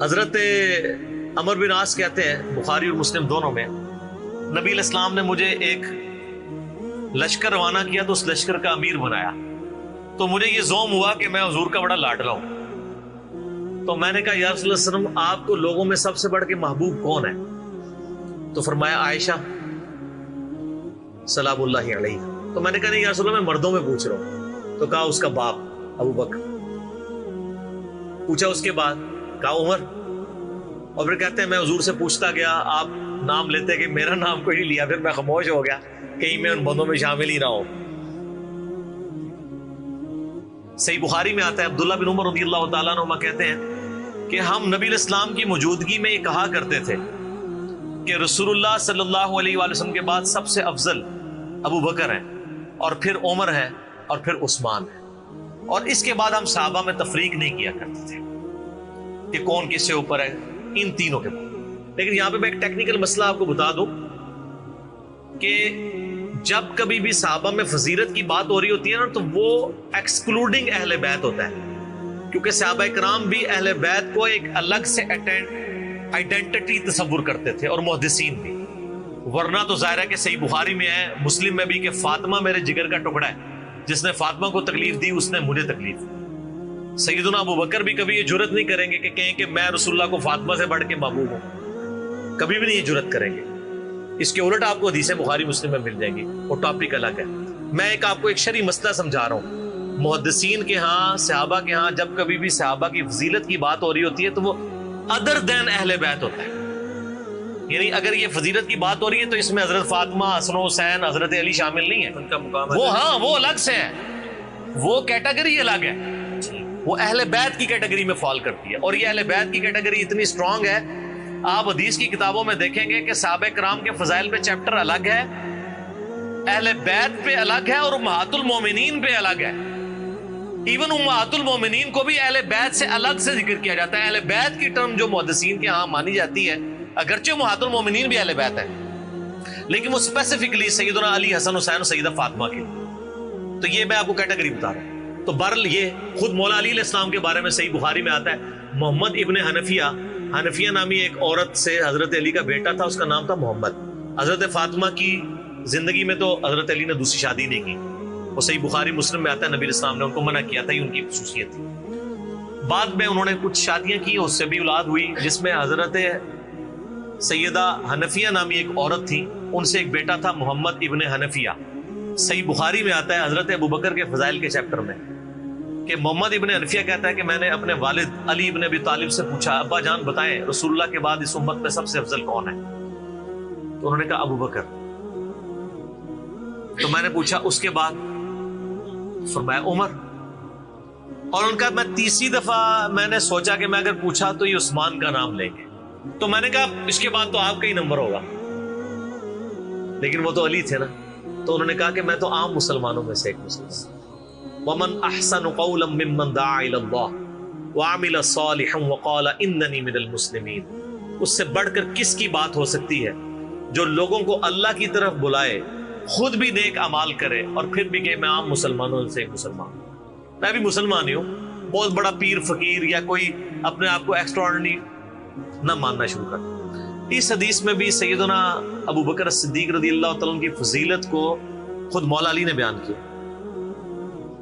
حضرت عمر بن عاص کہتے ہیں بخاری اور مسلم دونوں میں، نبی علیہ السلام نے مجھے ایک لشکر روانہ کیا تو اس لشکر کا امیر بنایا، تو مجھے یہ زوم ہوا کہ میں حضور کا بڑا لاڈلا ہوں۔ تو میں نے کہا یا رسول اللہ صلی اللہ علیہ وسلم آپ کو لوگوں میں سب سے بڑھ کے محبوب کون ہے؟ تو فرمایا عائشہ سلام اللہ علیہ۔ تو میں نے کہا نہیں یا رسول اللہ میں مردوں میں پوچھ رہا ہوں۔ تو کہا اس کا باپ ابو بکر۔ پوچھا اس کے بعد، کہا عمر۔ اور پھر کہتے ہیں میں حضور سے پوچھتا گیا، آپ نام لیتے کہ میرا نام کوئی نہیں لیا، پھر میں خاموش ہو گیا کہیں میں ان بندوں میں شامل ہی نہ ہوں۔ صحیح بخاری میں آتا ہے عبداللہ بن عمر رضی اللہ تعالیٰ عنہما کہتے ہیں کہ ہم نبی علیہ السلام کی موجودگی میں یہ کہا کرتے تھے کہ رسول اللہ صلی اللہ علیہ وآلہ وسلم کے بعد سب سے افضل ابو بکر ہیں، اور پھر عمر ہے، اور پھر عثمان ہے، اور اس کے بعد ہم صحابہ میں تفریق نہیں کیا کرتے تھے کہ کون کس سے اوپر ہے، ان تینوں کے بعد۔ لیکن یہاں پہ میں ایک ٹیکنیکل مسئلہ آپ کو بتا دوں کہ جب کبھی بھی صحابہ میں فضیلت کی بات ہو رہی ہوتی ہے نا، تو وہ ایکسکلوڈنگ اہل بیت ہوتا ہے، کیونکہ صحابہ کرام بھی اہل بیت کو ایک الگ سے آئیڈینٹی تصور کرتے تھے، اور محدثین بھی۔ ورنہ تو ظاہر ہے کہ صحیح بخاری میں ہے، مسلم میں بھی، کہ فاطمہ میرے جگر کا ٹکڑا ہے، جس نے فاطمہ کو تکلیف دی اس نے مجھے تکلیف دی۔ سیدنا ابو بکر بھی کبھی یہ جرت نہیں کریں گے کہ کہیں کہ میں رسول اللہ کو فاطمہ سے بڑھ کے محبوب ہوں، کبھی بھی نہیں یہ جرت کریں گے۔ اس کے الٹ آپ کو حدیثیں بخاری مسلم میں مل جائیں گی، وہ ٹاپک الگ ہے۔ میں آپ کو ایک شرعی مسئلہ سمجھا رہا ہوں۔ محدثین کے ہاں، صحابہ کے ہاں جب کبھی بھی صحابہ کی فضیلت کی بات ہو رہی ہوتی ہے تو وہ ادر دین اہل بیت ہوتا ہے، یعنی اگر یہ فضیلت کی بات ہو رہی ہے تو اس میں حضرت فاطمہ، حسن و حسین، حضرت علی شامل نہیں ہے، ان کا مقام وہ ہاں وہ الگ سے ہے، وہ کیٹیگری الگ ہے، وہ اہل بیت کی کیٹیگری میں فال کرتی ہے۔ اور یہ اہل بیت کی کیٹیگری اتنی اسٹرانگ ہے، آپ حدیث کی کتابوں میں دیکھیں گے کہ صحابہ کرام کے فضائل پہ چیپٹر الگ ہے، اہل بیت پہ الگ ہے، اور امہات المومنین پہ الگ ہے۔ ایون امہات المومنین کو بھی اہل بیت سے الگ سے ذکر کیا جاتا ہے۔ اہل بیت کی ٹرم جو محدثین کے ہاں مانی جاتی ہے، اگرچہ امہات المومنین بھی اہل بیت ہے، لیکن وہ اسپیسیفکلی سیدنا علی، حسن حسین اور سیدہ فاطمہ کے۔ تو یہ میں آپ کو کیٹیگری بتا رہا ہوں۔ تو بہرحال یہ خود مولا علی علیہ السلام کے بارے میں صحیح بخاری میں آتا ہے، محمد ابن حنفیہ نامی ایک عورت سے حضرت علی کا بیٹا تھا، اس کا نام تھا محمد۔ حضرت فاطمہ کی زندگی میں تو حضرت علی نے دوسری شادی نہیں کی، وہ صحیح بخاری مسلم میں آتا ہے، نبی علیہ السلام نے ان کو منع کیا تھا، یہ ان کی خصوصیت تھی۔ بعد میں انہوں نے کچھ شادیاں کی، اس سے بھی اولاد ہوئی، جس میں حضرت سیدہ حنفیہ نامی ایک عورت تھی، ان سے ایک بیٹا تھا محمد ابن حنفیہ۔ صحیح بخاری میں آتا ہے حضرت ابو بکر کے فضائل کے چیپٹر میں کہ محمد ابن حنفیہ کہتا ہے کہ میں نے اپنے والد علی ابن ابی طالب سے پوچھا، ابا جان بتائیں رسول اللہ کے بعد اس امت میں سب سے افضل کون ہے؟ تو انہوں نے کہا ابو بکر۔ تو میں نے پوچھا اس کے بعد؟ فرمایا عمر۔ اور ان کا میں تیسری دفعہ میں نے سوچا کہ میں اگر پوچھا تو یہ عثمان کا نام لیں گے، تو میں نے کہا اس کے بعد تو آپ کا ہی نمبر ہوگا، لیکن وہ تو علی تھے نا۔ تو انہوں نے کہا کہ میں تو عام مسلمانوں میں سے ایک مسلمان۔ وَمَنْ أَحْسَنُ قَوْلًا مِّمَّنْ دَعَا إِلَى اللَّهِ وَعَمِلَ صَالِحًا وَقَالَ إِنَّنِي مِنَ الْمُسْلِمِينَ۔ اس سے بڑھ کر کس کی بات ہو سکتی ہے جو لوگوں کو اللہ کی طرف بلائے، خود بھی نیک اعمال کرے، اور پھر بھی کہ میں عام مسلمانوں سے ایک مسلمان ہوں، میں بھی مسلمان ہی ہوں، بہت بڑا پیر فقیر یا کوئی اپنے آپ کو ایکسٹراڈنری نہ ماننا شروع کر۔ اس حدیث میں بھی سیدنا ابو بکر صدیق رضی اللہ تعالیٰ عنہ کی فضیلت کو خود مولا علی نے بیان کیا۔